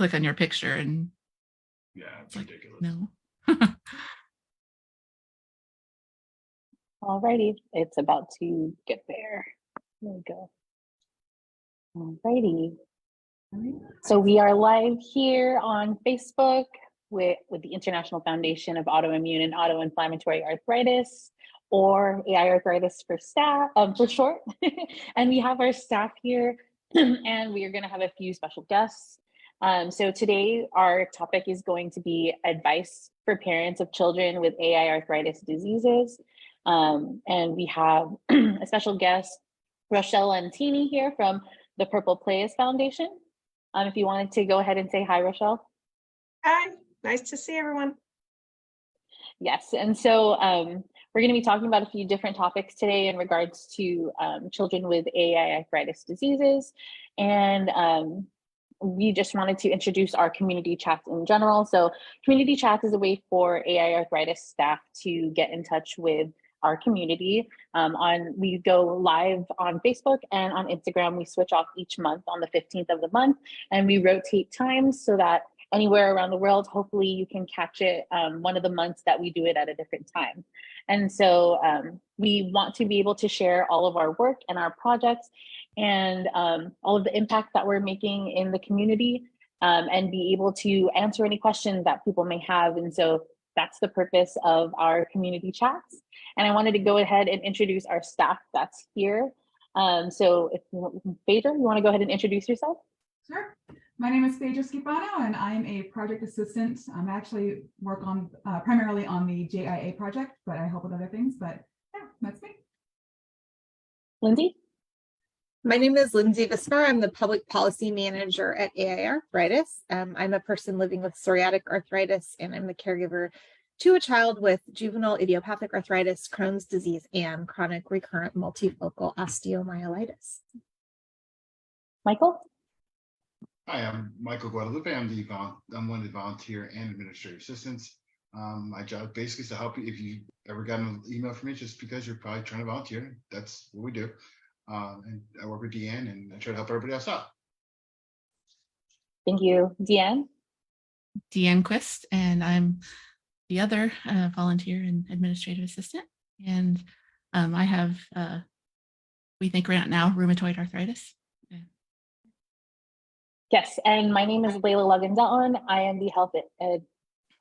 click on your picture and yeah, it's like, ridiculous. no. Alrighty, it's about to get there. There we go. Alrighty. So we are live here on Facebook with the International Foundation of Autoimmune and Autoinflammatory Arthritis, or AiArthritis for short. And we have our staff here, and we are going to have a few special guests. So today our topic is going to be advice for parents of children with AiArthritis diseases. And we have a special guest, Rochelle and Lentini, here from the Playas Foundation. If you wanted to go ahead and say hi, Rochelle. Hi, nice to see everyone. Yes, and so we're going to be talking about a few different topics today in regards to children with AiArthritis diseases. And we just wanted to introduce our community chats in general. So community chats is a way for AiArthritis staff to get in touch with our community. We go live on Facebook and on Instagram. We switch off each month on the 15th of the month, and we rotate times so that anywhere around the world, hopefully you can catch it one of the months that we do it at a different time. And so we want to be able to share all of our work and our projects and all of the impact that we're making in the community, and be able to answer any questions that people may have. And so that's the purpose of our community chats. And I wanted to go ahead and introduce our staff that's here. So if Phaedra, you want to go ahead and introduce yourself? Sure. My name is Phaedra Schifano, and I'm a project assistant. I actually work on primarily on the JIA project, but I help with other things. But yeah, that's me. Lindsay? My name is Lindsey Viscarra. I'm the public policy manager at AiArthritis. I'm a person living with psoriatic arthritis, and I'm the caregiver to a child with juvenile idiopathic arthritis, Crohn's disease, and chronic recurrent multifocal osteomyelitis. Michael? Hi, I'm Michael Guadalupe. I'm one of the volunteer and administrative assistants. My job basically is to help you. If you ever got an email from me, just because you're probably trying to volunteer, that's what we do. And I work with Deanne, and I try to help everybody else out. Thank you. Deanne? Deanne Quist, and I'm the other volunteer and administrative assistant. And I have, we think right now, rheumatoid arthritis. Yes, and my name is Layla Lugan-Dutton. I am the health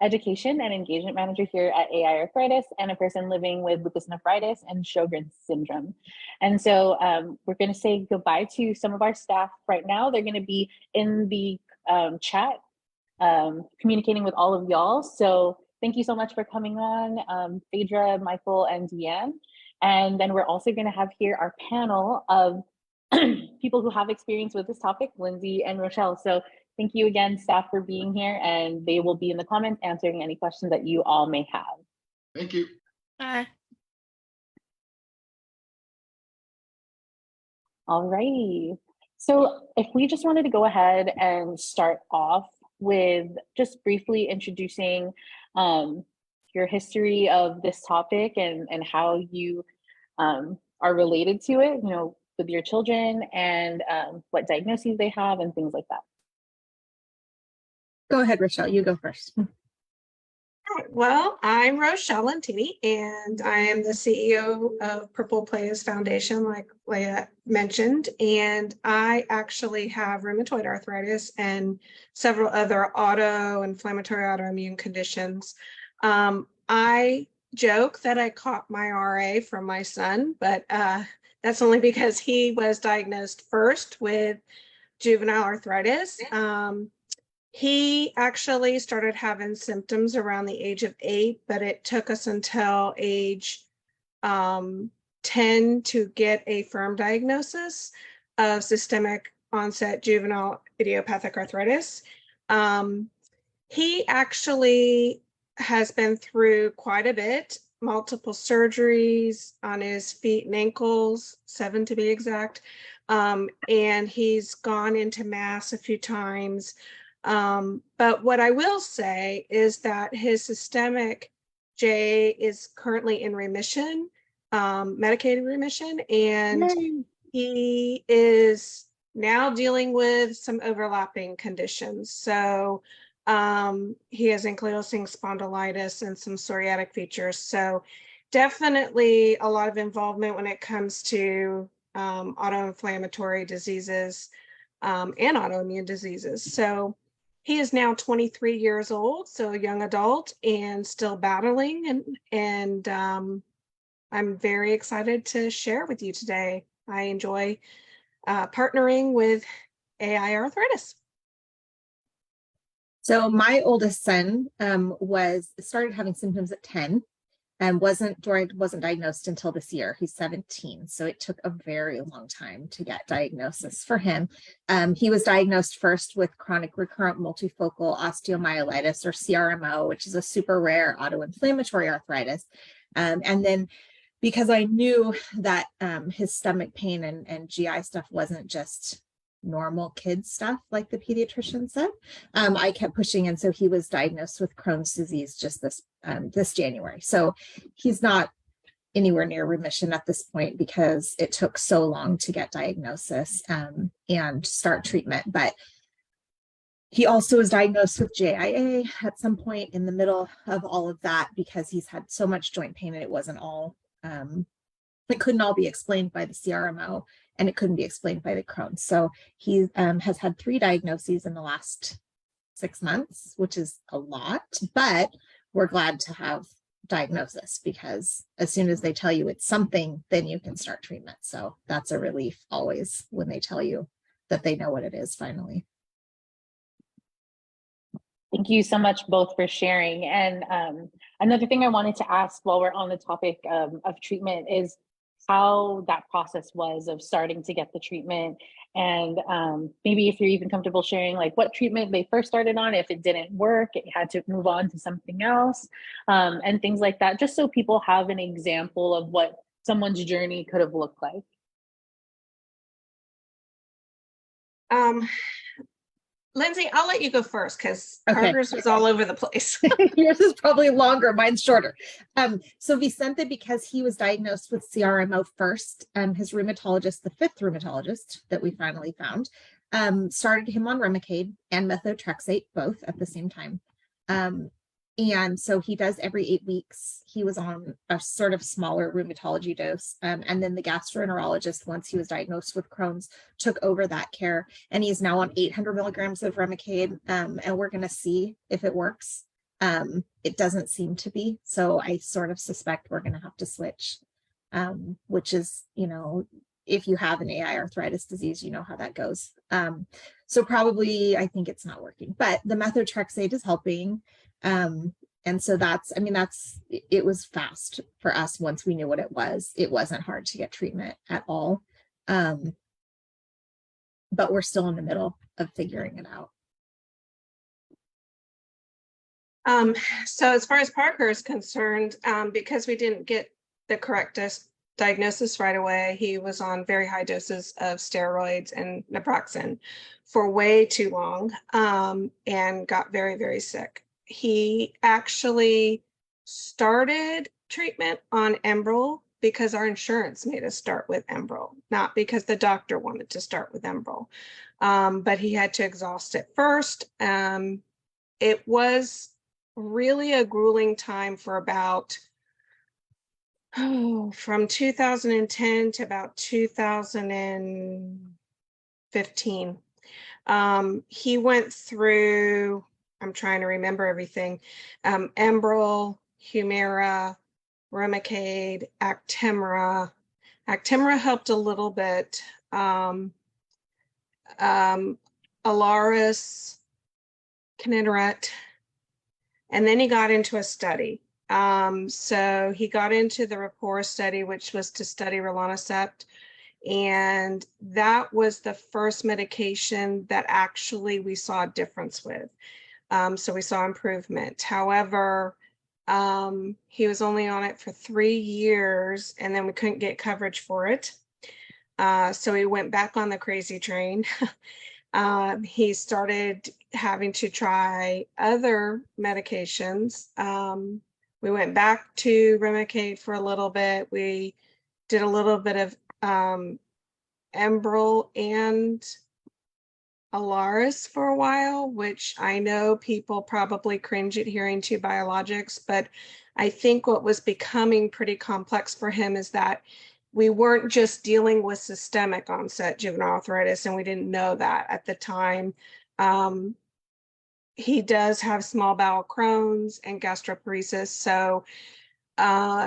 education and engagement manager here at AiArthritis, and a person living with lupus nephritis and Sjogren's syndrome. And so we're going to say goodbye to some of our staff right now. They're going to be in the chat communicating with all of y'all. So thank you so much for coming on, Phaedra, Michael, and Deanne. And then we're also going to have here our panel of people who have experience with this topic, Lindsay and Rochelle. So thank you again, staff, for being here, and they will be in the comments answering any questions that you all may have. Thank you. Bye. All righty. So if we just wanted to go ahead and start off with just briefly introducing your history of this topic and how you are related to it, you know, with your children, and what diagnoses they have and things like that. Go ahead, Rochelle. You go first. All right, well, I'm Rochelle and Lentini, and I am the CEO of Playas Foundation, like Leah mentioned. And I actually have rheumatoid arthritis and several other inflammatory autoimmune conditions. I joke that I caught my RA from my son, but that's only because he was diagnosed first with juvenile arthritis. He actually started having symptoms around the age of 8, but it took us until age 10 to get a firm diagnosis of systemic onset juvenile idiopathic arthritis. He actually has been through quite a bit, multiple surgeries on his feet and ankles, 7 to be exact. And he's gone into mass a few times. But what I will say is that his systemic JIA is currently in remission, medicated remission, and he is now dealing with some overlapping conditions. So he has ankylosing spondylitis and some psoriatic features. So definitely a lot of involvement when it comes to autoinflammatory diseases and autoimmune diseases. So he is now 23 years old, so a young adult and still battling. And I'm very excited to share with you today. I enjoy partnering with AiArthritis. So my oldest son started having symptoms at 10 and wasn't diagnosed until this year. He's 17. So it took a very long time to get diagnosis for him. He was diagnosed first with chronic recurrent multifocal osteomyelitis, or CRMO, which is a super rare autoinflammatory arthritis. And then because I knew that his stomach pain and GI stuff wasn't just normal kid stuff like the pediatrician said, I kept pushing, and so he was diagnosed with Crohn's disease just this January. So he's not anywhere near remission at this point because it took so long to get diagnosis and start treatment. But he also was diagnosed with JIA at some point in the middle of all of that because he's had so much joint pain, and it wasn't all it couldn't all be explained by the CRMO, and it couldn't be explained by the Crohn's. So he has had 3 diagnoses in the last 6 months, which is a lot, but we're glad to have diagnosis because as soon as they tell you it's something, then you can start treatment. So that's a relief always when they tell you that they know what it is finally. Thank you so much both for sharing. And another thing I wanted to ask while we're on the topic of treatment is how that process was of starting to get the treatment, and maybe if you're even comfortable sharing like what treatment they first started on, if it didn't work, it had to move on to something else, and things like that, just so people have an example of what someone's journey could have looked like. Lindsay, I'll let you go first because Okay. hers was all over the place. Yours is probably longer, mine's shorter. So Vicente, because he was diagnosed with CRMO first, his rheumatologist, the 5th rheumatologist that we finally found, started him on Remicade and methotrexate, both at the same time. And so he does every 8 weeks. He was on a sort of smaller rheumatology dose. And then the gastroenterologist, once he was diagnosed with Crohn's, took over that care. And he's now on 800 milligrams of Remicade. And we're going to see if it works. It doesn't seem to be. So I sort of suspect we're going to have to switch, which is, you know, if you have an AiArthritis disease, you know how that goes. So probably, I think it's not working, but the methotrexate is helping. And so it was fast for us once we knew what it was. It wasn't hard to get treatment at all. But we're still in the middle of figuring it out. So as far as Parker is concerned, because we didn't get the correct diagnosis right away, he was on very high doses of steroids and naproxen for way too long, and got very, very sick. He actually started treatment on Enbrel because our insurance made us start with Enbrel, not because the doctor wanted to start with Enbrel. But he had to exhaust it first. It was really a grueling time for about from 2010 to about 2015. He went through, I'm trying to remember everything, Enbrel, Humira, Remicade, Actemra. Actemra helped a little bit. Alaris, Kineret, and then he got into a study. So he got into the Rapport study, which was to study rilonacept. And that was the first medication that actually we saw a difference with. So we saw improvement. However, he was only on it for 3 years and then we couldn't get coverage for it. So he went back on the crazy train. He started having to try other medications. We went back to Remicade for a little bit. We did a little bit of Enbrel and Alaris for a while, which I know people probably cringe at hearing 2 biologics, but I think what was becoming pretty complex for him is that we weren't just dealing with systemic onset juvenile arthritis, and we didn't know that at the time. He does have small bowel Crohn's and gastroparesis, so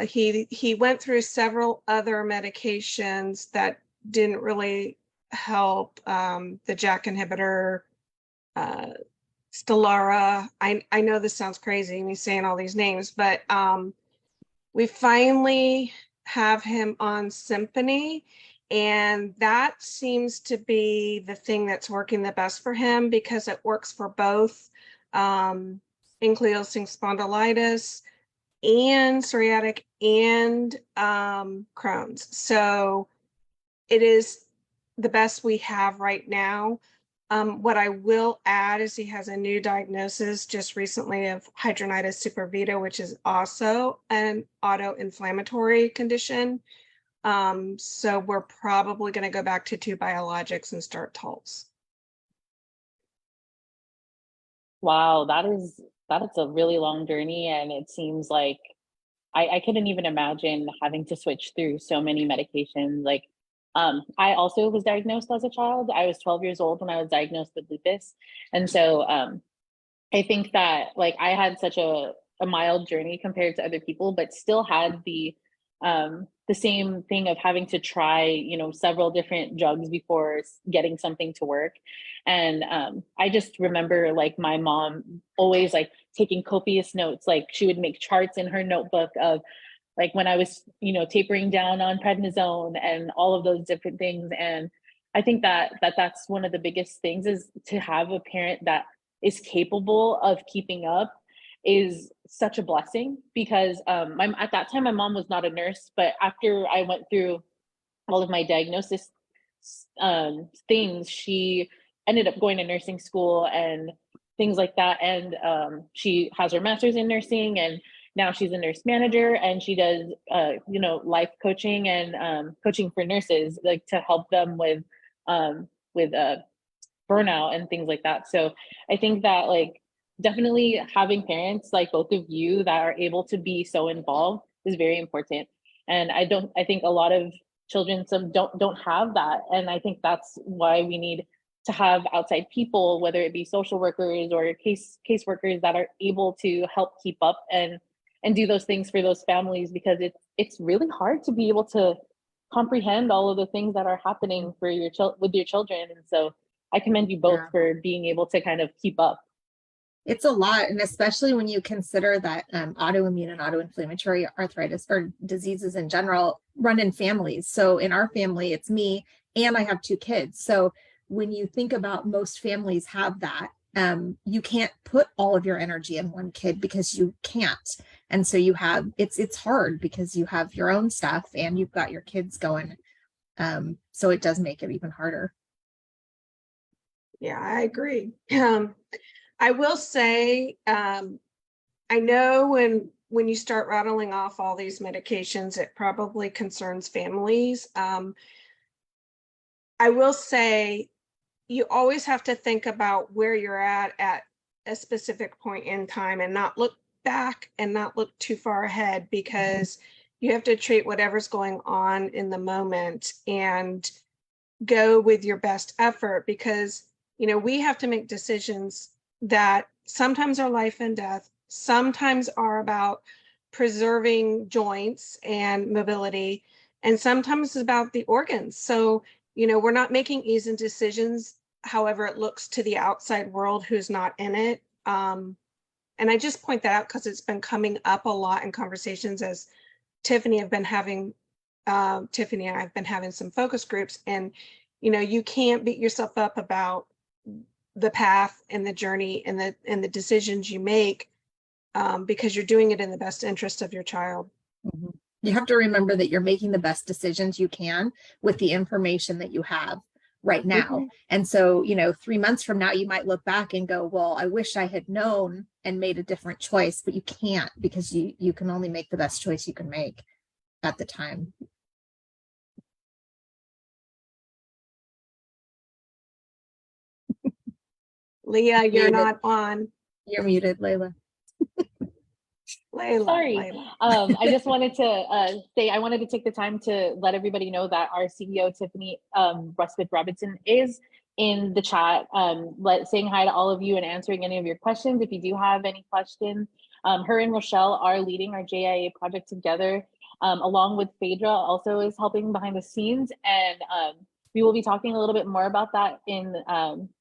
he went through several other medications that didn't really help. The JAK inhibitor, Stelara. I know this sounds crazy, me saying all these names, but we finally have him on Symphony, and that seems to be the thing that's working the best for him because it works for both ankylosing spondylitis and psoriatic and Crohn's. So it is the best we have right now. What I will add is he has a new diagnosis just recently of hidradenitis suppurativa, which is also an autoinflammatory condition. So we're probably going to go back to 2 biologics and start Taltz. Wow, that is a really long journey, and it seems like I couldn't even imagine having to switch through so many medications. Like, I also was diagnosed as a child. I was 12 years old when I was diagnosed with lupus, and so I think that like I had such a mild journey compared to other people, but still had the same thing of having to try, you know, several different drugs before getting something to work. And I just remember like my mom always like taking copious notes. Like she would make charts in her notebook of like when I was, you know, tapering down on prednisone and all of those different things. And I think that's one of the biggest things is to have a parent that is capable of keeping up is such a blessing because at that time my mom was not a nurse, but after I went through all of my diagnosis things, she ended up going to nursing school and things like that, and she has her master's in nursing, and now she's a nurse manager, and she does you know, life coaching and coaching for nurses, like to help them with burnout and things like that. So I think that like definitely having parents like both of you that are able to be so involved is very important. And I think a lot of children don't have that. And I think that's why we need to have outside people, whether it be social workers or case workers that are able to help keep up and do those things for those families, because it's really hard to be able to comprehend all of the things that are happening for your with your children. And so I commend you both for being able to kind of keep up. It's a lot, and especially when you consider that autoimmune and autoinflammatory arthritis or diseases in general run in families. So in our family, it's me and I have 2 kids. So when you think about most families have that, you can't put all of your energy in one kid because you can't. And so you have, it's hard because you have your own stuff and you've got your kids going. So it does make it even harder. Yeah, I agree. I will say, I know when you start rattling off all these medications, it probably concerns families. I will say you always have to think about where you're at a specific point in time and not look back and not look too far ahead, because you have to treat whatever's going on in the moment and go with your best effort, because, you know, we have to make decisions that sometimes are life and death, sometimes are about preserving joints and mobility, and sometimes it's about the organs. So, you know, we're not making easy decisions, however it looks to the outside world who's not in it. And I just point that out because it's been coming up a lot in conversations as Tiffany and I have been having some focus groups, and, you know, you can't beat yourself up about the path and the journey and the decisions you make, because you're doing it in the best interest of your child. Mm-hmm. You have to remember that you're making the best decisions you can with the information that you have right now. Mm-hmm. And so, you know, 3 months from now, you might look back and go, well, I wish I had known and made a different choice, but you can't, because you can only make the best choice you can make at the time. Leah, you're Muted. not on. You're muted, Layla. Layla, Sorry. Layla. I just wanted to say I wanted to take the time to let everybody know that our CEO Tiffany Rusbit Robinson is in the chat, saying hi to all of you and answering any of your questions. If you do have any questions, her and Rochelle are leading our JIA project together, along with Phaedra also is helping behind the scenes, and we will be talking a little bit more about that in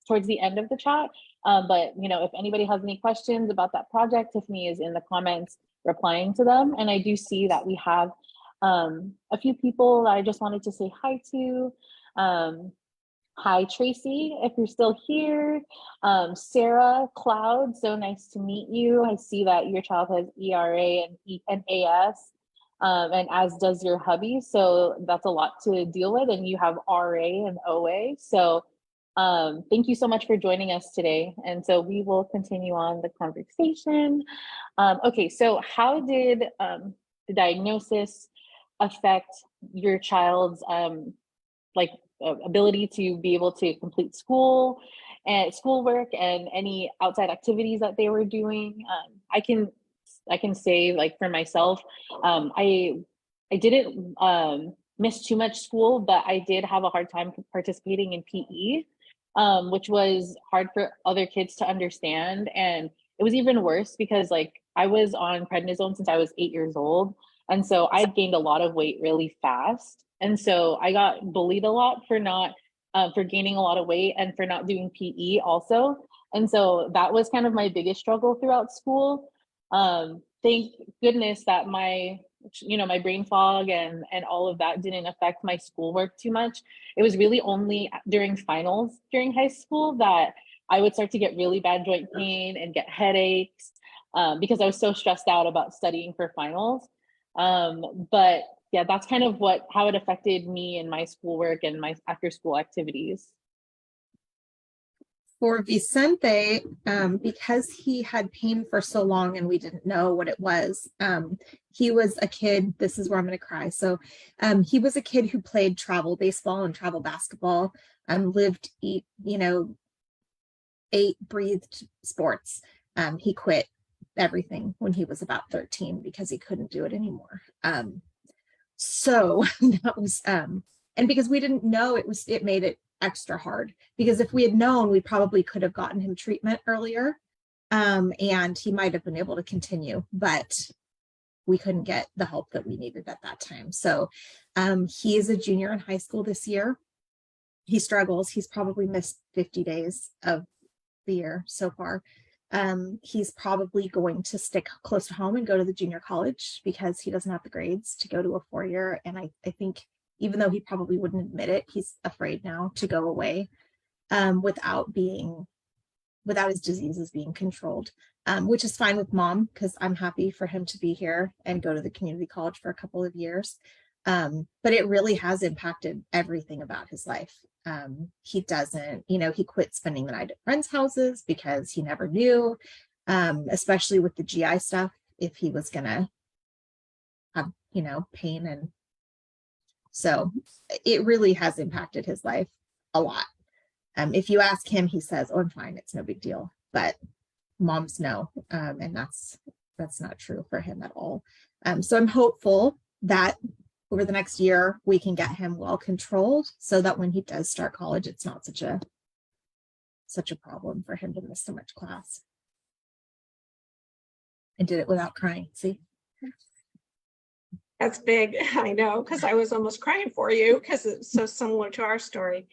towards the end of the chat. But you know, if anybody has any questions about that project, Tiffany is in the comments replying to them. And I do see that we have a few people that I just wanted to say hi to. Hi, Tracy, if you're still here. Sarah Cloud, so nice to meet you. I see that your child has ERA and AS, and as does your hubby. So that's a lot to deal with. And you have RA and OA. So thank you so much for joining us today. And so we will continue on the conversation. Okay, so how did the diagnosis affect your child's ability to be able to complete school and schoolwork and any outside activities that they were doing? I can say, like, for myself, I didn't miss too much school, but I did have a hard time participating in PE, which was hard for other kids to understand. And it was even worse because, like, I was on prednisone since I was 8 years old. And so I gained a lot of weight really fast. And so I got bullied a lot for not, for gaining a lot of weight and for not doing PE also. And so that was kind of my biggest struggle throughout school. Thank goodness that my brain fog and all of that didn't affect my schoolwork too much. It was really only during finals during high school that I would start to get really bad joint pain and get headaches because I was so stressed out about studying for finals. But yeah, that's kind of how it affected me and my schoolwork and my after school activities. For Vicente, because he had pain for so long and we didn't know what it was, he was a kid, this is where I'm going to cry. So he was a kid who played travel baseball and travel basketball, ate, breathed sports. He quit everything when he was about 13 because he couldn't do it anymore. So that was, and because we didn't know, it made it extra hard, because if we had known, we probably could have gotten him treatment earlier, and he might have been able to continue, but we couldn't get the help that we needed at that time. So he is a junior in high school this year. He struggles. He's probably missed 50 days of the year so far. He's probably going to stick close to home and go to the junior college because he doesn't have the grades to go to a 4-year. And I think, even though he probably wouldn't admit it, he's afraid now to go away without his diseases being controlled, which is fine with Mom, because I'm happy for him to be here and go to the community college for a couple of years. But it really has impacted everything about his life. He doesn't, he quit spending the night at friends' houses because he never knew, especially with the GI stuff, if he was gonna have, pain. And so it really has impacted his life a lot. If you ask him, he says, "Oh, I'm fine, it's no big deal." But moms know, and that's not true for him at all. So I'm hopeful that over the next year, we can get him well controlled so that when he does start college, it's not such a problem for him to miss so much class. I did it without crying. See? That's big. I know, because I was almost crying for you because it's so similar to our story.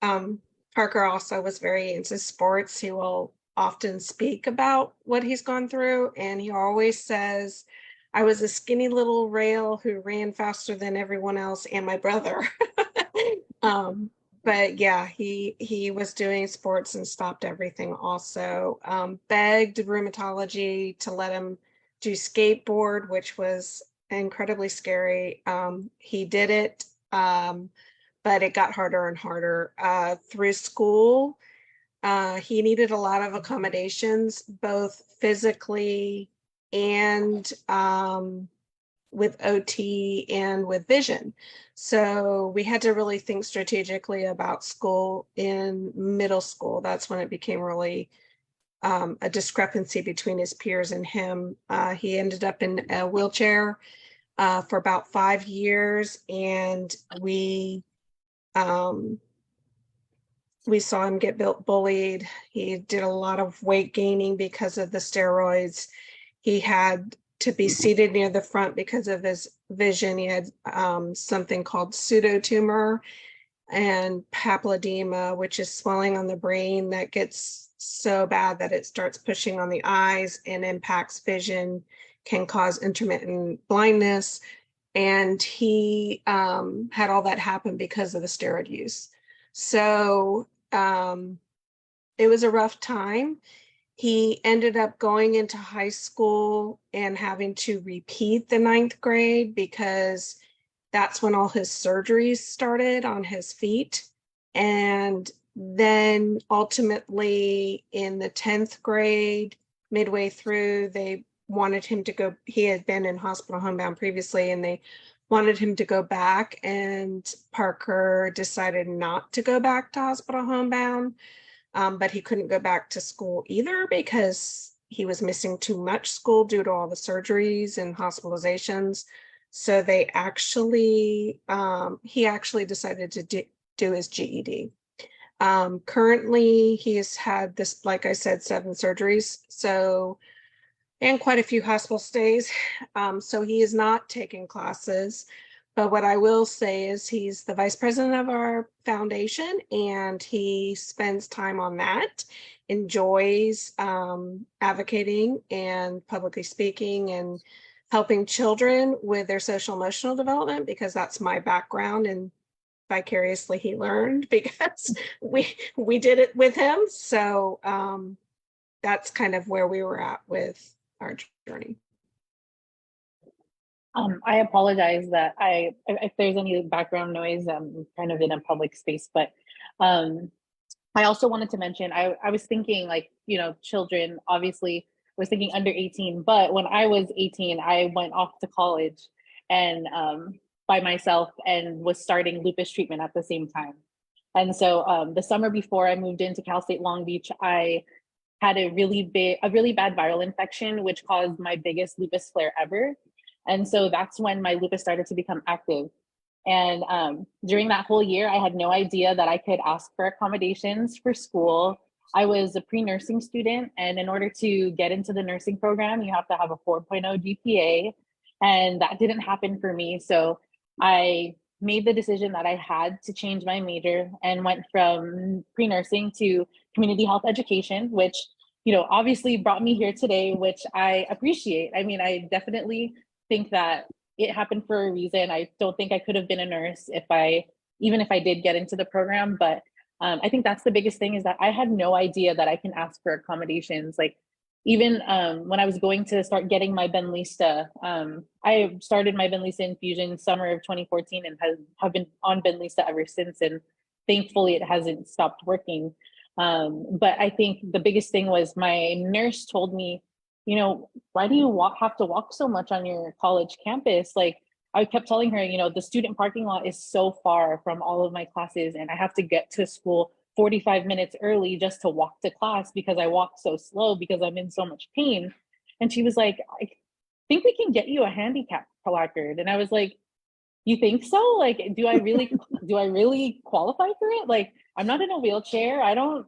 Parker also was very into sports. He will often speak about what he's gone through, and he always says, "I was a skinny little rail who ran faster than everyone else and my brother." But yeah, he was doing sports and stopped everything also. Begged rheumatology to let him do skateboard, which was incredibly scary. He did it, but it got harder and harder through school. He needed a lot of accommodations, both physically and with OT and with vision. So we had to really think strategically about school in middle school. That's when it became really a discrepancy between his peers and him. He ended up in a wheelchair for about 5 years, and we saw him get bullied. He did a lot of weight gaining because of the steroids. He had to be seated near the front because of his vision. He had something called pseudotumor and papilledema, which is swelling on the brain that gets so bad that it starts pushing on the eyes and impacts vision, can cause intermittent blindness. And he had all that happen because of the steroid use. So it was a rough time. He ended up going into high school and having to repeat the 9th grade because that's when all his surgeries started on his feet. And then ultimately in the 10th grade, midway through, they wanted him to go. He had been in hospital homebound previously, and they wanted him to go back, and Parker decided not to go back to hospital homebound. But he couldn't go back to school either because he was missing too much school due to all the surgeries and hospitalizations. So they actually, he actually decided to do his GED. Currently, he has had this, like I said, 7 surgeries. So, and quite a few hospital stays. So he is not taking classes. But what I will say is he's the vice president of our foundation, and he spends time on that, enjoys advocating and publicly speaking and helping children with their social emotional development, because that's my background, and vicariously he learned because we did it with him. So that's kind of where we were at with our journey. I apologize that if there's any background noise, I'm kind of in a public space, but I also wanted to mention, I was thinking like, children, obviously was thinking under 18, but when I was 18, I went off to college and by myself and was starting lupus treatment at the same time. And so the summer before I moved into Cal State Long Beach, I had a really bad viral infection, which caused my biggest lupus flare ever. And so that's when my lupus started to become active. And during that whole year, I had no idea that I could ask for accommodations for school. I was a pre-nursing student, and in order to get into the nursing program, you have to have a 4.0 GPA, and that didn't happen for me. So I made the decision that I had to change my major and went from pre-nursing to community health education, which, obviously brought me here today, which I appreciate. I mean, I definitely think that it happened for a reason. I don't think I could have been a nurse even if I did get into the program. But I think that's the biggest thing, is that I had no idea that I can ask for accommodations. Like even when I was going to start getting my Benlysta, I started my Benlysta infusion summer of 2014 and have been on Benlysta ever since. And thankfully it hasn't stopped working. But I think the biggest thing was my nurse told me, why do you have to walk so much on your college campus? Like I kept telling her, the student parking lot is so far from all of my classes, and I have to get to school 45 minutes early just to walk to class because I walk so slow because I'm in so much pain. And she was like, I think we can get you a handicap placard. And I was like, you think so? Like, do I really qualify for it? Like, I'm not in a wheelchair. I don't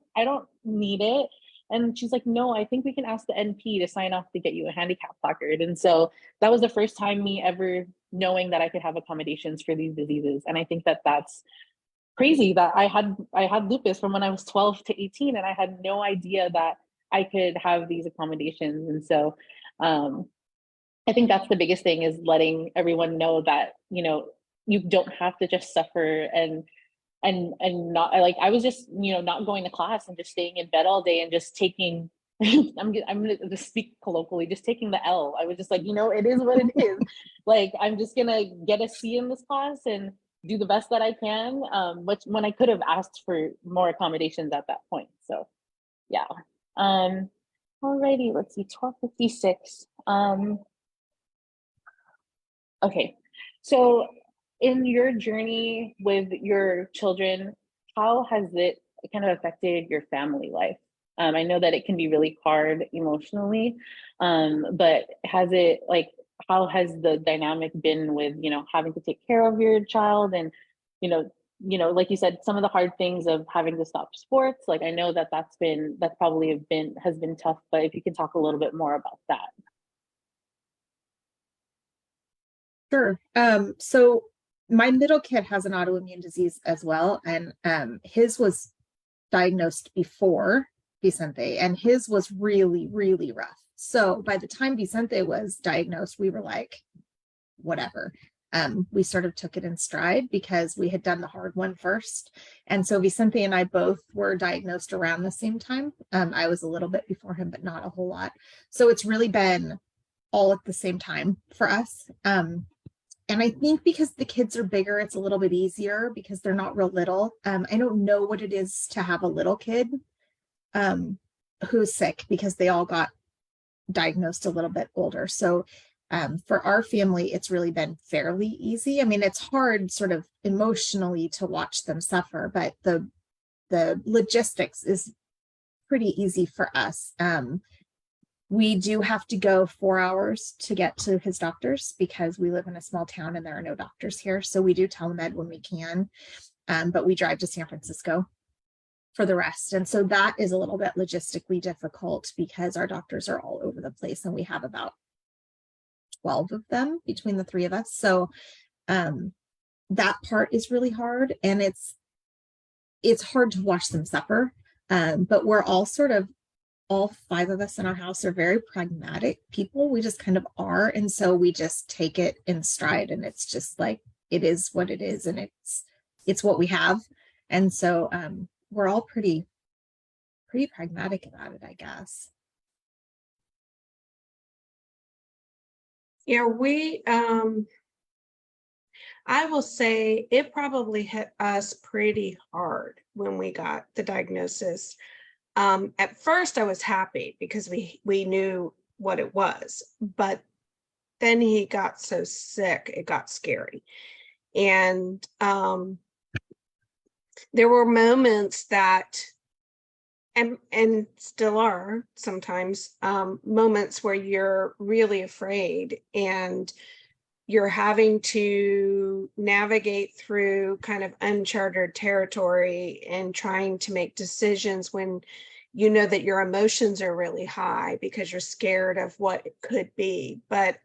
need it. And she's like, no, I think we can ask the NP to sign off to get you a handicap placard. And so that was the first time me ever knowing that I could have accommodations for these diseases. And I think that that's crazy that I had lupus from when I was 12 to 18, and I had no idea that I could have these accommodations. And so I think that's the biggest thing, is letting everyone know that, you don't have to just suffer and not, like, I was just, not going to class and just staying in bed all day and just taking, I'm going to just speak colloquially, just taking the L. I was just like, it is what it is. Like, I'm just going to get a C in this class and do the best that I can, which when I could have asked for more accommodations at that point. So yeah. Alrighty, let's see, 12:56. Okay, so in your journey with your children, how has it kind of affected your family life? I know that it can be really hard emotionally, but has it like, how has the dynamic been with, you know, having to take care of your child and, like you said, some of the hard things of having to stop sports. Like I know that that's probably has been tough, but if you can talk a little bit more about that. Sure. So my middle kid has an autoimmune disease as well, and his was diagnosed before Vicente, and his was really, really rough. So by the time Vicente was diagnosed, we were like, whatever. We sort of took it in stride because we had done the hard one first. And so Vicente and I both were diagnosed around the same time. I was a little bit before him, but not a whole lot. So it's really been all at the same time for us. And I think because the kids are bigger, it's a little bit easier because they're not real little. I don't know what it is to have a little kid who's sick, because they all got diagnosed a little bit older. So for our family, it's really been fairly easy. I mean, it's hard sort of emotionally to watch them suffer, but the logistics is pretty easy for us. We do have to go 4 hours to get to his doctors because we live in a small town and there are no doctors here. So we do telemed when we can, but we drive to San Francisco for the rest. And so that is a little bit logistically difficult because our doctors are all over the place and we have about 12 of them between the three of us. So that part is really hard, and it's hard to watch them suffer. But we're all all 5 of us in our house are very pragmatic people. We just kind of are. And so we just take it in stride, and it's just like, it is what it is. And it's what we have. And so we're all pretty pragmatic about it, I guess. Yeah, I will say it probably hit us pretty hard when we got the diagnosis. At first I was happy because we knew what it was, but then he got so sick, it got scary. And there were moments that, and still are sometimes, moments where you're really afraid and you're having to navigate through kind of uncharted territory and trying to make decisions when you know that your emotions are really high because you're scared of what it could be. But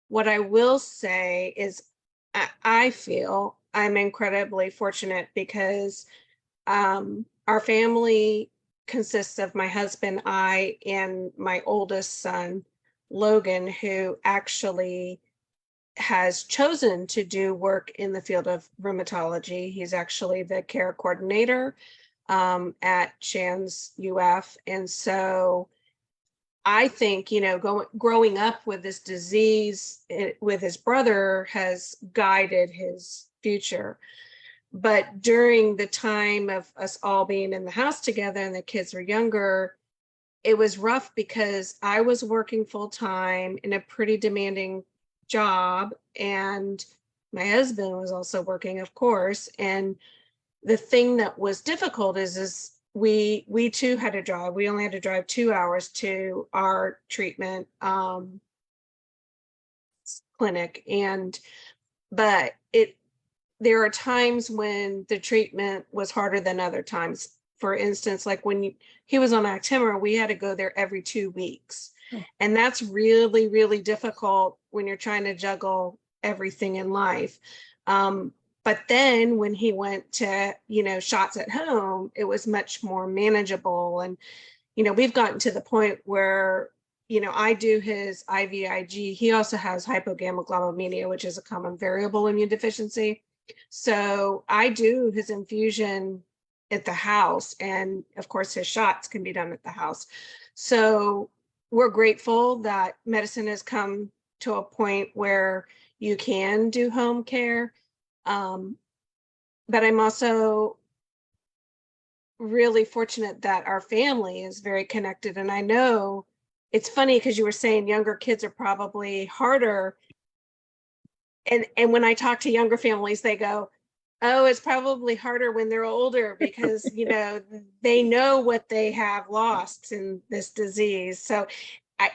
what I will say is I feel I'm incredibly fortunate because our family consists of my husband, I, and my oldest son, Logan, who actually has chosen to do work in the field of rheumatology. He's actually the care coordinator at Shands UF. And so I think, growing up with this disease with his brother has guided his future. But during the time of us all being in the house together and the kids were younger, it was rough because I was working full time in a pretty demanding job, and my husband was also working, of course. And the thing that was difficult is we too had to drive. We only had to drive 2 hours to our treatment clinic, but there are times when the treatment was harder than other times. For instance, like when he was on Actemra, we had to go there every 2 weeks. And that's really, really difficult when you're trying to juggle everything in life. But then when he went to, shots at home, it was much more manageable. And, we've gotten to the point where, I do his IVIG. He also has hypogammaglobulinemia, which is a common variable immune deficiency. So I do his infusion at the house. And of course, his shots can be done at the house. So we're grateful that medicine has come to a point where you can do home care. But I'm also really fortunate that our family is very connected. And I know it's funny because you were saying younger kids are probably harder. And when I talk to younger families, they go, oh, it's probably harder when they're older because, you know, they know what they have lost in this disease. So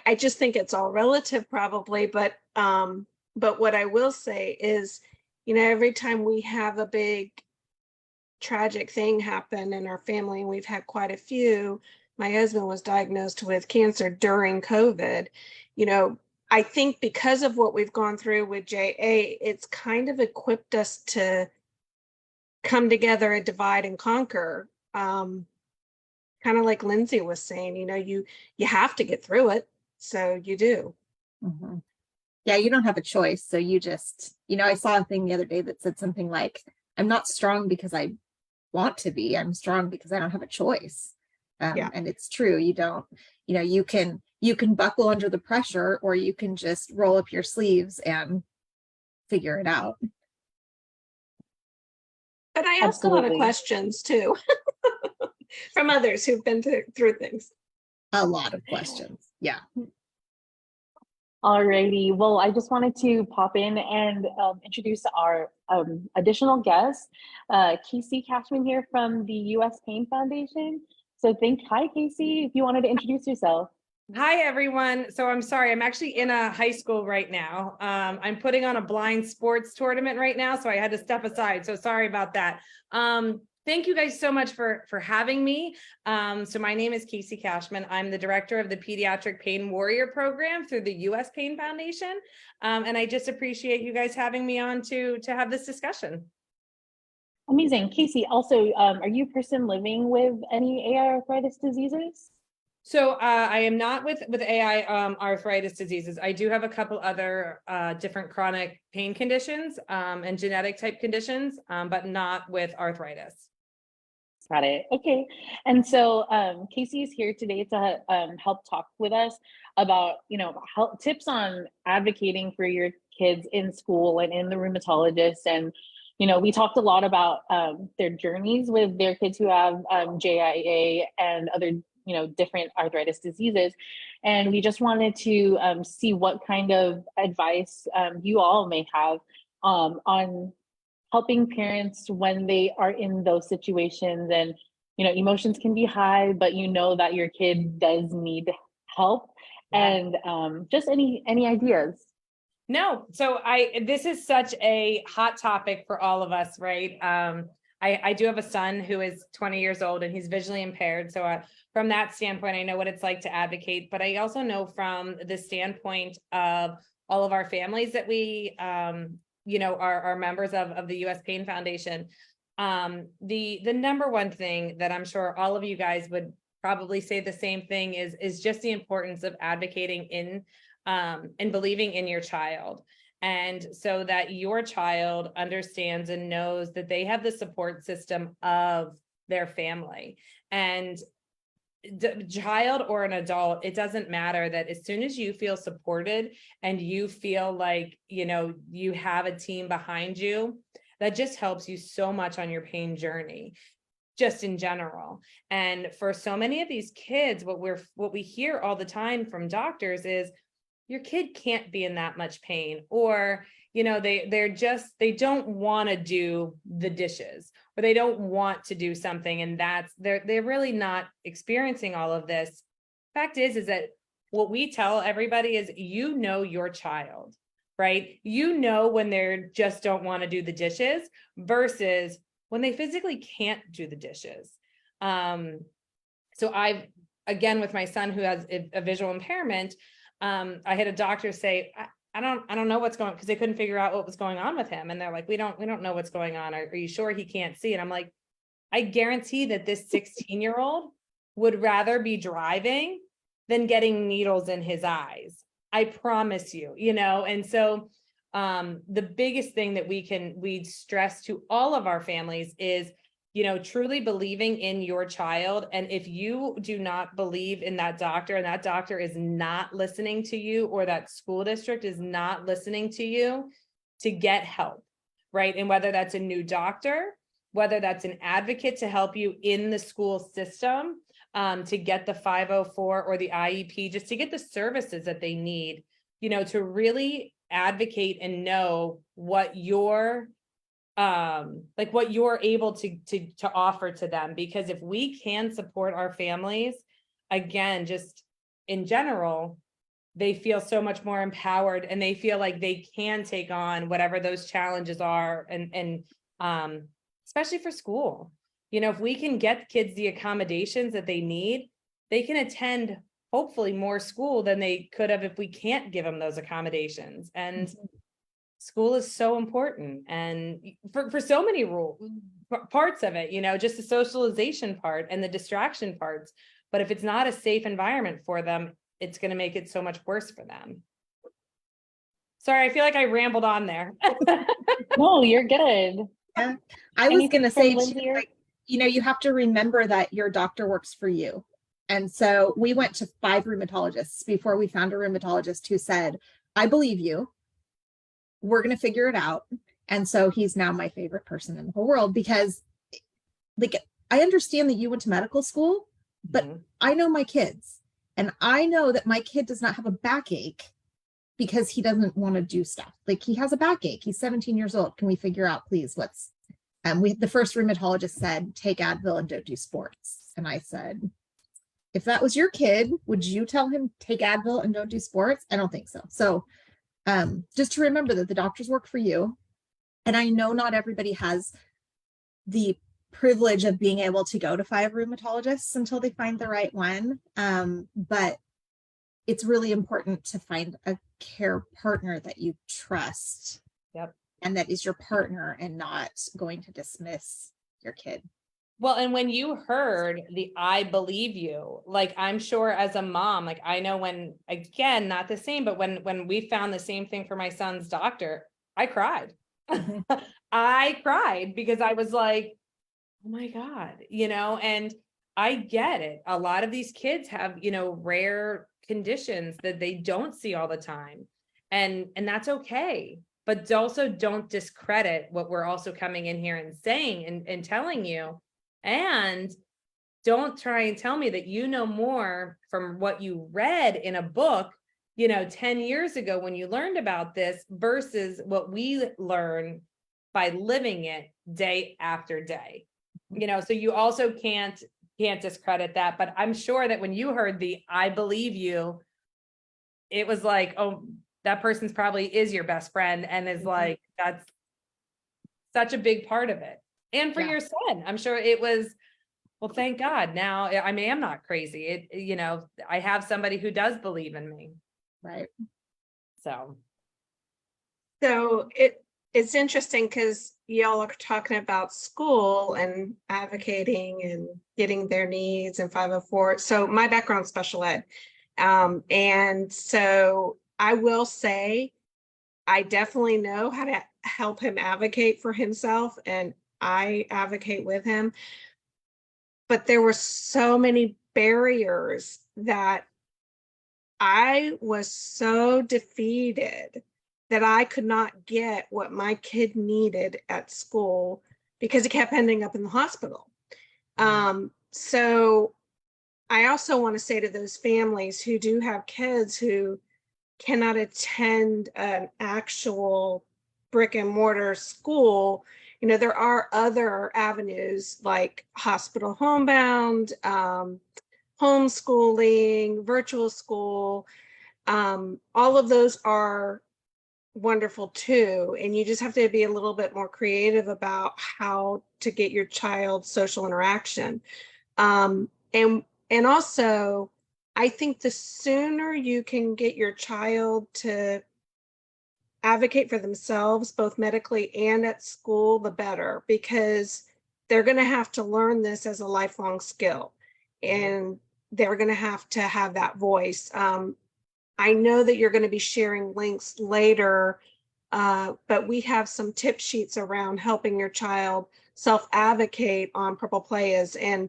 I just think it's all relative probably, but what I will say is, you know, every time we have a big tragic thing happen in our family, and we've had quite a few, my husband was diagnosed with cancer during COVID, you know, I think because of what we've gone through with JA, it's kind of equipped us to come together and divide and conquer. Kind of like Lindsay was saying, you know, you have to get through it. So you do. Mhm. Yeah, you don't have a choice. So you just, you know, I saw a thing the other day that said something like, I'm not strong because I want to be, I'm strong because I don't have a choice. Yeah. And it's true. You don't, you know, you can buckle under the pressure, or you can just roll up your sleeves and figure it out. But I ask a lot of Absolutely. questions too from others who've been through things. A lot of questions. Yeah. Alrighty. Well, I just wanted to pop in and introduce our additional guest, Casey Cashman here from the U.S. Pain Foundation. So hi, Casey, if you wanted to introduce yourself. Hi, everyone. So I'm sorry, I'm actually in a high school right now. I'm putting on a blind sports tournament right now, so I had to step aside. So sorry about that. Thank you guys so much for having me. So my name is Casey Cashman. I'm the director of the Pediatric Pain Warrior Program through the U.S. Pain Foundation. And I just appreciate you guys having me on to have this discussion. Amazing. Casey, also, are you a person living with any AiArthritis diseases? So I am not with arthritis diseases. I do have a couple other different chronic pain conditions and genetic type conditions, but not with arthritis. Got it. Okay. And so Casey is here today to help talk with us about, you know, tips on advocating for your kids in school and in the rheumatologist. And, you know, we talked a lot about their journeys with their kids who have JIA and other, you know, different arthritis diseases. And we just wanted to see what kind of advice you all may have on helping parents when they are in those situations. And, you know, emotions can be high, but you know that your kid does need help. And just any ideas. No, so this is such a hot topic for all of us, right? I do have a son who is 20 years old and he's visually impaired. So from that standpoint, I know what it's like to advocate, but I also know from the standpoint of all of our families that we, you know, are members of the U.S. Pain Foundation. The number one thing that I'm sure all of you guys would probably say the same thing is just the importance of advocating in and believing in your child. And so that your child understands and knows that they have the support system of their family. And the child or an adult, it doesn't matter, that as soon as you feel supported and you feel like, you know, you have a team behind you, that just helps you so much on your pain journey, just in general. And for so many of these kids, what we hear all the time from doctors is, your kid can't be in that much pain, or, you know, they don't want to do the dishes, or they don't want to do something, and they're really not experiencing all of this. Fact is that what we tell everybody is, you know, your child, right? You know when they just don't want to do the dishes versus when they physically can't do the dishes. So again, with my son who has a visual impairment, I had a doctor say, I don't know what's going on, because they couldn't figure out what was going on with him. And they're like, we don't know what's going on. Are you sure he can't see? And I'm like, I guarantee that this 16-year-old would rather be driving than getting needles in his eyes. I promise you, you know? And so the biggest thing that we stress to all of our families is, you know, truly believing in your child. And if you do not believe in that doctor, and that doctor is not listening to you, or that school district is not listening to you, to get help, right? And whether that's a new doctor, whether that's an advocate to help you in the school system, to get the 504 or the IEP, just to get the services that they need, you know, to really advocate and know what you're like what you're able to offer to them, because if we can support our families, again, just in general, they feel so much more empowered and they feel like they can take on whatever those challenges are. And especially for school, you know, if we can get kids the accommodations that they need, they can attend hopefully more school than they could have if we can't give them those accommodations. And school is so important, and for so many parts of it, you know, just the socialization part and the distraction parts. But if it's not a safe environment for them, it's going to make it so much worse for them. Sorry, I feel like I rambled on there. No, you're good. Yeah. I was going to say, Lindsay, like, you know, you have to remember that your doctor works for you. And so we went to 5 rheumatologists before we found a rheumatologist who said, I believe you. We're going to figure it out. And so he's now my favorite person in the whole world, because like, I understand that you went to medical school, but I know my kids, and I know that my kid does not have a backache because he doesn't want to do stuff. Like, he has a backache. He's 17 years old. Can we figure out, please, what's, the first rheumatologist said, take Advil and don't do sports. And I said, if that was your kid, would you tell him take Advil and don't do sports? I don't think so. So just to remember that the doctors work for you. And I know not everybody has the privilege of being able to go to 5 rheumatologists until they find the right one. But it's really important to find a care partner that you trust. Yep. And that is your partner and not going to dismiss your kid. Well, and when you heard the I believe you, like, I'm sure as a mom, like, I know when, again, not the same, but when we found the same thing for my son's doctor, I cried. I cried because I was like, oh my God, you know, and I get it. A lot of these kids have, you know, rare conditions that they don't see all the time. And that's okay. But also don't discredit what we're also coming in here and saying and telling you. And don't try and tell me that you know more from what you read in a book, you know, 10 years ago when you learned about this versus what we learn by living it day after day. You know, so you also can't discredit that. But I'm sure that when you heard the I believe you, it was like, oh, that person's probably is your best friend and is like, that's such a big part of it. And for your son, I'm sure it was, well, thank God. Now, I mean, I'm not crazy. You know, I have somebody who does believe in me. Right. So it's interesting because y'all are talking about school and advocating and getting their needs and 504. So my background's special ed. And so I will say, I definitely know how to help him advocate for himself, and I advocate with him. But there were so many barriers that I was so defeated that I could not get what my kid needed at school because he kept ending up in the hospital. So I also want to say to those families who do have kids who cannot attend an actual brick and mortar school, you know, there are other avenues like hospital homebound, homeschooling, virtual school. All of those are wonderful too. And you just have to be a little bit more creative about how to get your child social interaction. And also, I think the sooner you can get your child to advocate for themselves, both medically and at school, the better, because they're going to have to learn this as a lifelong skill, and they're going to have that voice. I know that you're going to be sharing links later, but we have some tip sheets around helping your child self-advocate on Purple Playas and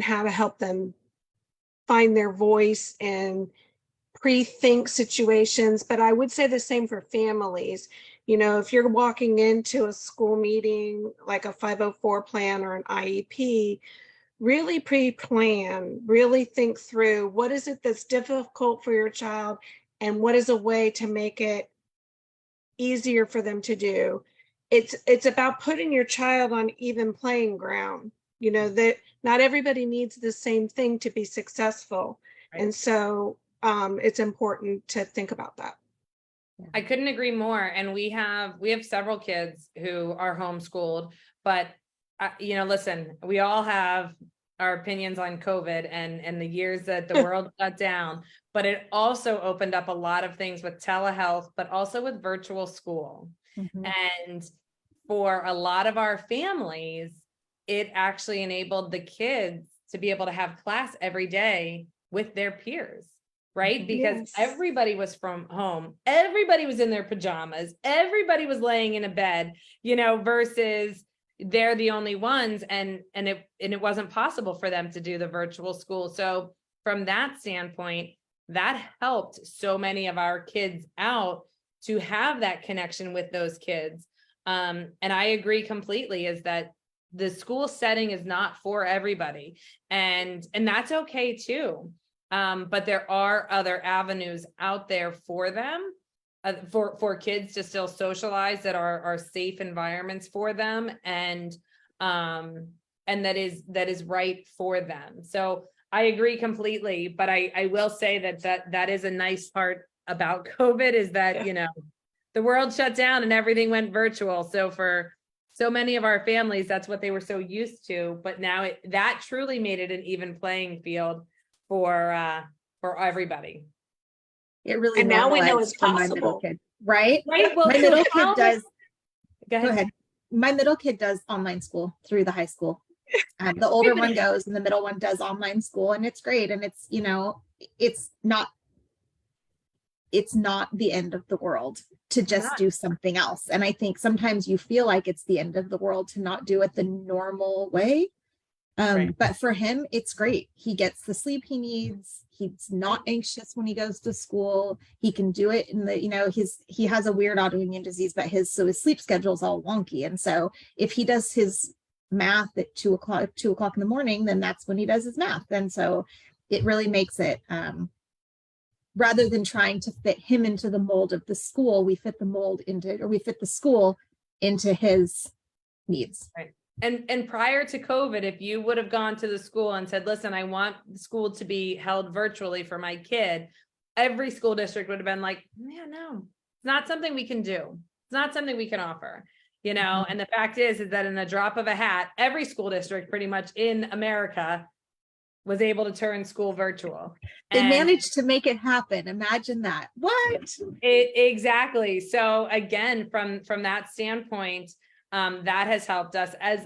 how to help them find their voice and pre-think situations. But I would say the same for families. You know, if you're walking into a school meeting, like a 504 plan or an IEP, really pre-plan, really think through what is it that's difficult for your child and what is a way to make it easier for them to do. It's about putting your child on even playing ground. You know, that not everybody needs the same thing to be successful. Right. And so it's important to think about that. I couldn't agree more. And we have several kids who are homeschooled, but listen, we all have our opinions on COVID and the years that the world shut down, but it also opened up a lot of things with telehealth, but also with virtual school. And for a lot of our families, it actually enabled the kids to be able to have class every day with their peers, right? Because Yes. everybody was from home, everybody was in their pajamas, everybody was laying in a bed, versus they're the only ones, and it wasn't possible for them to do the virtual school. So from that standpoint, that helped so many of our kids out to have that connection with those kids. And I agree completely, is that the school setting is not for everybody, and that's okay too. But there are other avenues out there for them, for kids to still socialize, that are safe environments for them, and that is right for them. So I agree completely, but I will say that is a nice part about COVID, is that, the world shut down and everything went virtual. So for so many of our families, that's what they were so used to, but now that truly made it an even playing field for everybody. It really, And now we know normalized it's for my middle possible. kid, right? Right. Well, My middle kid does. Go Go ahead. My middle kid does online school through the high school. The older one goes, and the middle one does online school, and it's great. And it's, it's not the end of the world to just do something else. And I think sometimes you feel like it's the end of the world to not do it the normal way. Right. But for him, it's great. He gets the sleep he needs. He's not anxious when he goes to school. He can do it in the, he has a weird autoimmune disease, but his sleep schedule is all wonky. And so if he does his math at 2:00 in the morning, then that's when he does his math. And so it really makes it, rather than trying to fit him into the mold of the school, we fit the school into his needs. Right. And prior to COVID, if you would have gone to the school and said, listen, I want the school to be held virtually for my kid, every school district would have been like, yeah, no, it's not something we can do. It's not something we can offer, and the fact is that in the drop of a hat, every school district pretty much in America was able to turn school virtual. They managed to make it happen. Imagine that. What? Exactly. So again, from that standpoint, that has helped us, as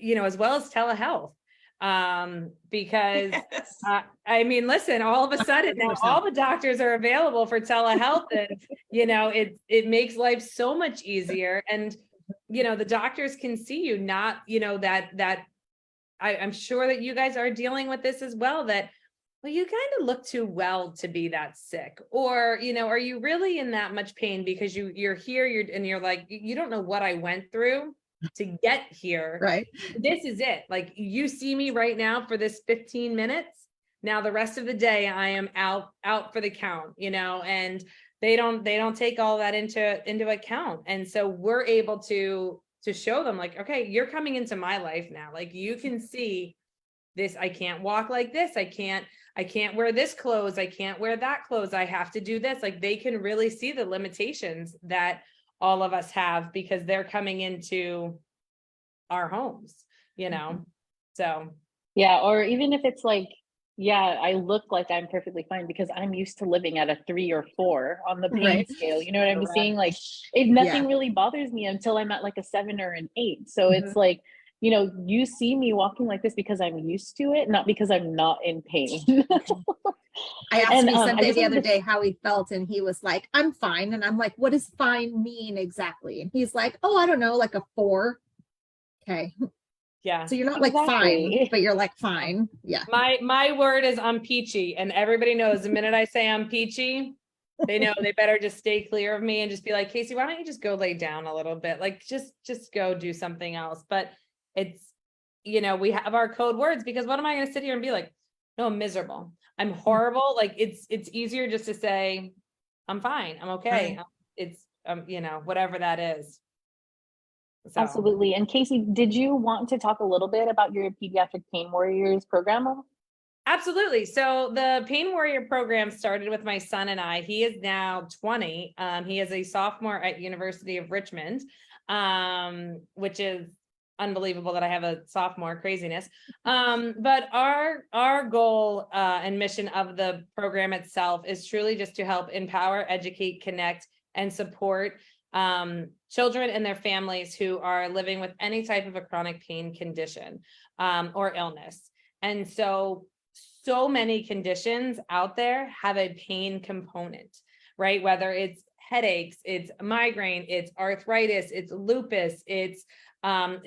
well as telehealth, because Yes. I mean, listen, all of a sudden now all the doctors are available for telehealth, and it makes life so much easier, and the doctors can see you, not that I'm sure that you guys are dealing with this as well, that, well, you kind of look too well to be that sick, or, are you really in that much pain because you're here, you're like, you don't know what I went through to get here. Right. This is it. Like, you see me right now for this 15 minutes. Now the rest of the day I am out for the count, and they don't take all that into account. And so we're able to show them, like, okay, you're coming into my life now. Like, you can see this. I can't walk like this. I can't wear this clothes. I can't wear that clothes. I have to do this. Like, they can really see the limitations that all of us have, because they're coming into our homes, so. Yeah. Or even if it's like, yeah, I look like I'm perfectly fine because I'm used to living at a 3 or 4 on the pain Right. scale. You know what I'm Correct. saying? Like, nothing really bothers me until I'm at like a 7 or an 8. So it's like, you see me walking like this because I'm used to it, not because I'm not in pain. I asked me I Sunday just the wanted other to- day how he felt, and he was like, I'm fine. And I'm like, what does fine mean exactly? And he's like, oh, I don't know, like a 4. Okay. Yeah. So you're not like Exactly. fine, but you're like fine. Yeah. My word is I'm peachy, and everybody knows the minute I say I'm peachy, they know they better just stay clear of me and just be like, Casey, why don't you just go lay down a little bit? Like, just go do something else. But it's, we have our code words, because what am I going to sit here and be like, no, I'm miserable, I'm horrible. Like, it's easier just to say, I'm fine. I'm okay. It's, you know, whatever that is. So. Absolutely. And Casey, did you want to talk a little bit about your Pediatric Pain Warriors program? Absolutely. So the Pain Warrior program started with my son and I. He is now 20. He is a sophomore at University of Richmond, which is unbelievable that I have a sophomore, craziness. But our goal and mission of the program itself is truly just to help empower, educate, connect, and support children and their families who are living with any type of a chronic pain condition or illness. And so many conditions out there have a pain component, right? Whether it's headaches, it's migraine, it's arthritis, it's lupus, it's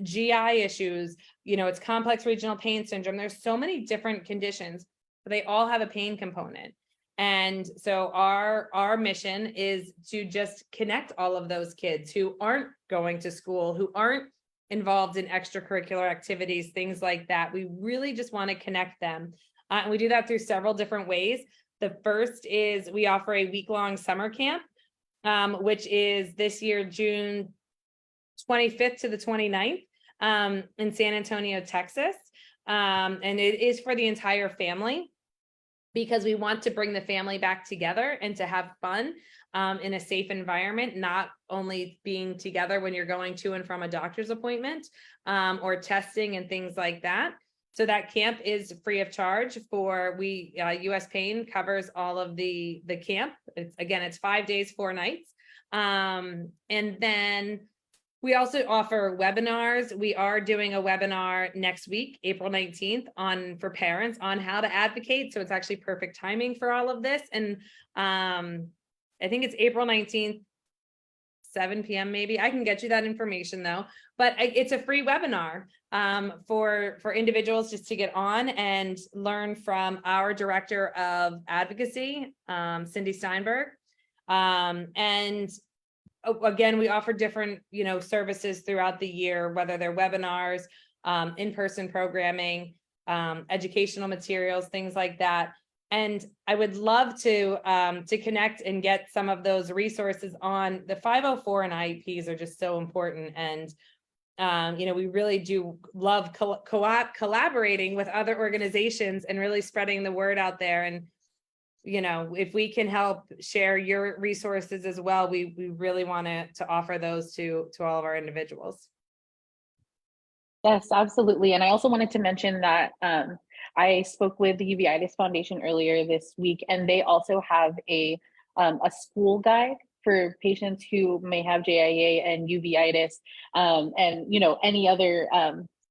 GI issues, you know, it's complex regional pain syndrome. There's so many different conditions, but they all have a pain component. And so our mission is to just connect all of those kids who aren't going to school, who aren't involved in extracurricular activities, things like that. We really just want to connect them. And we do that through several different ways. The first is we offer a week-long summer camp, which is this year, June 25th to the 29th in San Antonio, Texas. And it is for the entire family, because we want to bring the family back together and to have fun in a safe environment, not only being together when you're going to and from a doctor's appointment or testing and things like that. So that camp is free of charge for US Pain covers all of the camp. It's 5 days, 4 nights. And then we also offer webinars. We are doing a webinar next week, April 19th, for parents on how to advocate. So it's actually perfect timing for all of this. And I think it's April 19th, 7 p.m. maybe. I can get you that information though. But it's a free webinar for individuals just to get on and learn from our director of advocacy, Cindy Steinberg. And again, we offer different, services throughout the year, whether they're webinars, in-person programming, educational materials, things like that. And I would love to connect and get some of those resources on the 504 and IEPs are just so important. And, we really do love collaborating with other organizations and really spreading the word out there. And, if we can help share your resources as well, we really want to offer those to all of our individuals. Yes, absolutely. And I also wanted to mention that I spoke with the Uveitis Foundation earlier this week, and they also have a school guide for patients who may have JIA and uveitis, and any other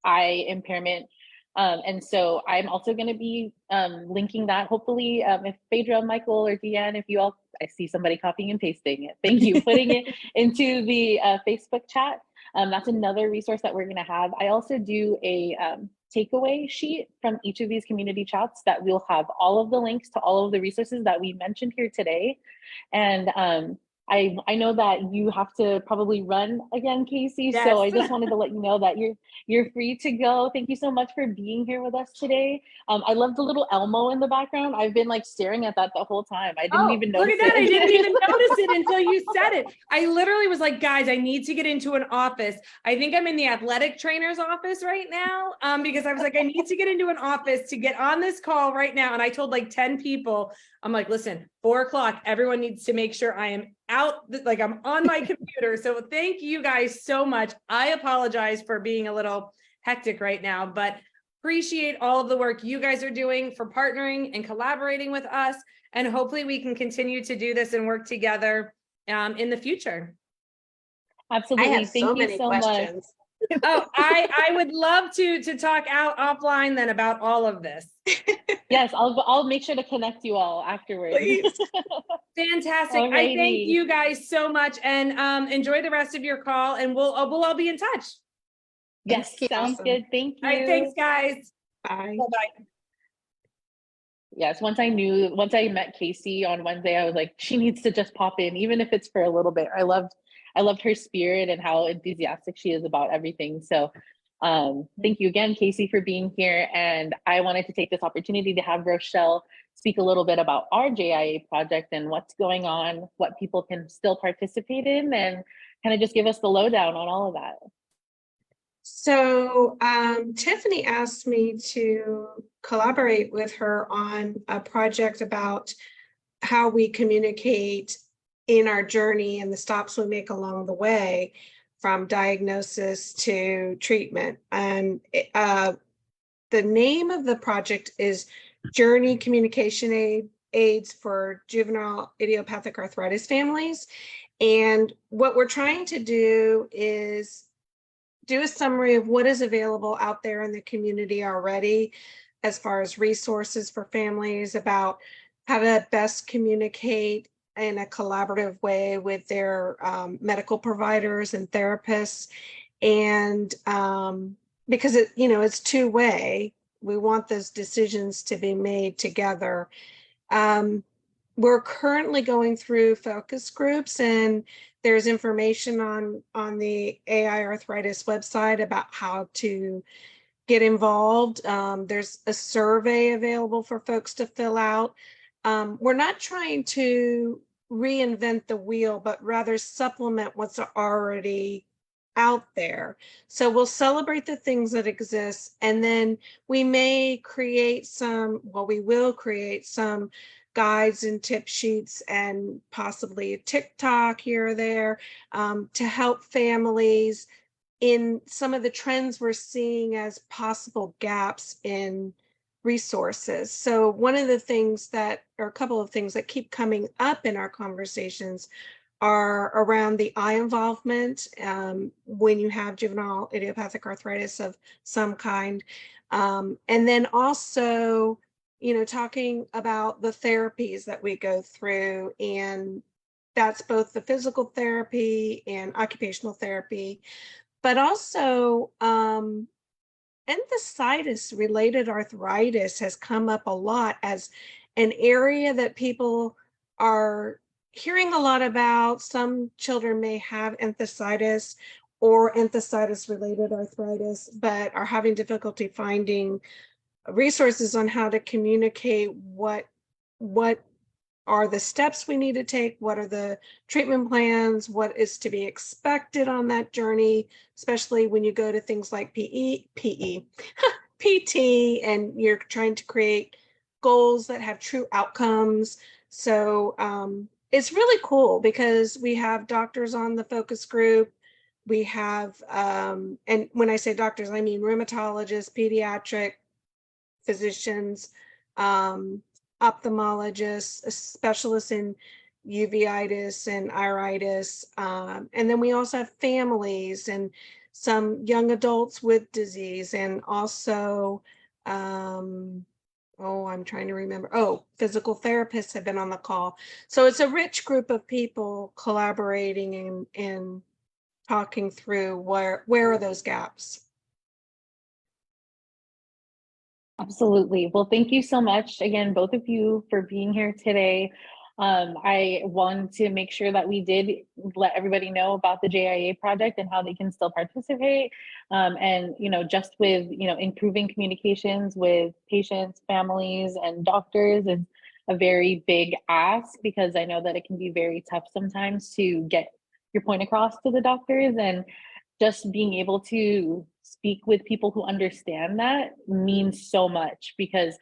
eye impairment. And so I'm also going to be linking that. Hopefully, if Phaedra, Michael, or Deanne, if you all, I see somebody copying and pasting it. Thank you, putting it into the Facebook chat. That's another resource that we're going to have. I also do a takeaway sheet from each of these community chats that will have all of the links to all of the resources that we mentioned here today. And I know that you have to probably run again, Casey. Yes. So I just wanted to let you know that you're free to go. Thank you so much for being here with us today. I love the little Elmo in the background. I've been staring at that the whole time. I didn't even notice it. Look at that. I didn't even notice it until you said it. I literally was like, guys, I need to get into an office. I think I'm in the athletic trainer's office right now because I was like, I need to get into an office to get on this call right now. And I told 10 people, I'm like, listen, 4 o'clock, everyone needs to make sure I am out, I'm on my computer. So thank you guys so much. I apologize for being a little hectic right now, but appreciate all of the work you guys are doing for partnering and collaborating with us. And hopefully we can continue to do this and work together in the future. Absolutely. I have Thank you so much. Oh, I would love to talk offline then about all of this. Yes, I'll make sure to connect you all afterwards. Fantastic. Alrighty. I thank you guys so much, and enjoy the rest of your call, and we'll all be in touch. Yes, sounds good. Thank you. All right, thanks, guys. Bye. Bye-bye. Yes, once I met Casey on Wednesday, I was like, she needs to just pop in, even if it's for a little bit. I loved her spirit and how enthusiastic she is about everything. So Thank you again, Casey, for being here. And I wanted to take this opportunity to have Rochelle speak a little bit about our JIA project and what's going on, what people can still participate in, and kind of just give us the lowdown on all of that. So Tiffany asked me to collaborate with her on a project about how we communicate in our journey and the stops we make along the way from diagnosis to treatment. And the name of the project is Journey Communication Aids for Juvenile Idiopathic Arthritis Families. And what we're trying to do is do a summary of what is available out there in the community already, as far as resources for families about how to best communicate in a collaborative way with their medical providers and therapists. And because it's two-way, we want those decisions to be made together. We're currently going through focus groups, and there's information on the AiArthritis website about how to get involved. There's a survey available for folks to fill out. We're not trying to reinvent the wheel, but rather supplement what's already out there. So we'll celebrate the things that exist, and then we may create we will create some guides and tip sheets and possibly a TikTok here or there to help families in some of the trends we're seeing as possible gaps in resources. So one of the things or a couple of things that keep coming up in our conversations are around the eye involvement when you have juvenile idiopathic arthritis of some kind. And then also, talking about the therapies that we go through, and that's both the physical therapy and occupational therapy, but also enthesitis related arthritis has come up a lot as an area that people are hearing a lot about. Some children may have enthesitis or enthesitis related arthritis, but are having difficulty finding resources on how to communicate what are the steps we need to take, what are the treatment plans, what is to be expected on that journey, especially when you go to things like PT, and you're trying to create goals that have true outcomes. So it's really cool because we have doctors on the focus group. We have, and when I say doctors, I mean rheumatologists, pediatric physicians, ophthalmologists, specialists in uveitis and AiArthritis. And then we also have families and some young adults with disease, and also, I'm trying to remember. Physical therapists have been on the call. So it's a rich group of people collaborating and talking through where are those gaps. Absolutely. Well, thank you so much again, both of you, for being here today. I want to make sure that we did let everybody know about the JIA project and how they can still participate. And, just with, improving communications with patients, families, and doctors is a very big ask, because I know that it can be very tough sometimes to get your point across to the doctors, and just being able to speak with people who understand that means so much, because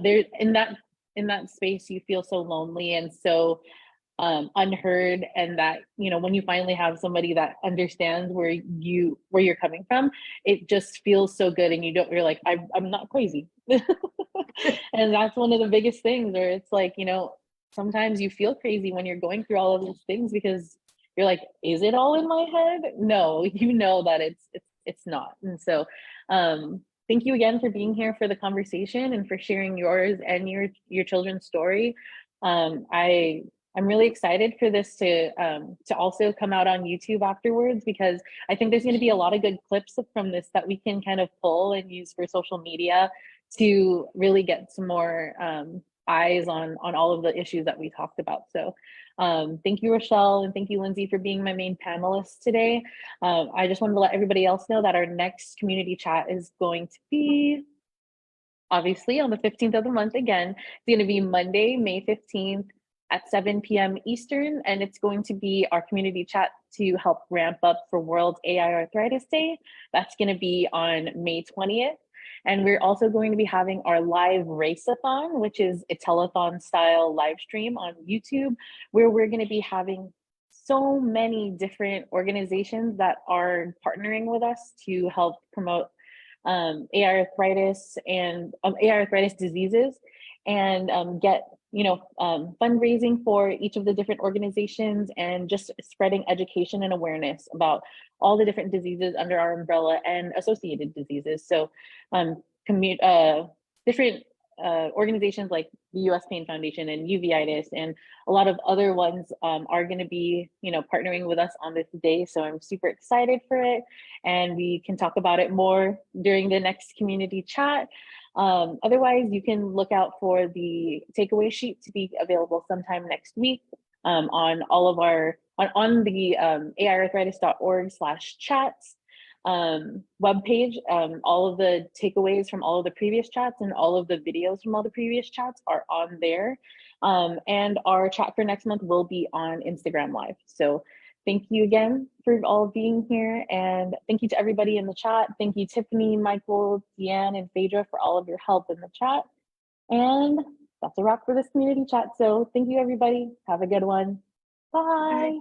there in that space you feel so lonely and so unheard, and that when you finally have somebody that understands where you're coming from, it just feels so good, and you're like, I'm not crazy. And that's one of the biggest things, where it's like, sometimes you feel crazy when you're going through all of these things, because you're like, is it all in my head? No, that it's not. And so thank you again for being here for the conversation and for sharing yours and your children's story. I'm really excited for this to also come out on YouTube afterwards, because I think there's going to be a lot of good clips from this that we can kind of pull and use for social media to really get some more eyes on all of the issues that we talked about. So thank you, Rochelle, and thank you, Lindsay, for being my main panelist today. I just wanted to let everybody else know that our next community chat is going to be obviously on the 15th of the month again. It's going to be Monday, May 15th at 7 p.m. Eastern, and it's going to be our community chat to help ramp up for World AiArthritis Day. That's going to be on May 20th. And we're also going to be having our live race-a-thon, which is a telethon style live stream on YouTube, where we're going to be having so many different organizations that are partnering with us to help promote AiArthritis and AiArthritis diseases, and get fundraising for each of the different organizations, and just spreading education and awareness about all the different diseases under our umbrella and associated diseases. So different organizations like the US Pain Foundation and Uveitis and a lot of other ones are going to be partnering with us on this day. So I'm super excited for it, and we can talk about it more during the next community chat. Otherwise, you can look out for the takeaway sheet to be available sometime next week on all of our on the aiarthritis.org/chats webpage. All of the takeaways from all of the previous chats and all of the videos from all the previous chats are on there. And our chat for next month will be on Instagram Live. So thank you again for all being here, and thank you to everybody in the chat. Thank you, Tiffany, Michael, Deanne, and Phaedra for all of your help in the chat. And that's a wrap for this community chat. So thank you, everybody. Have a good one. Bye.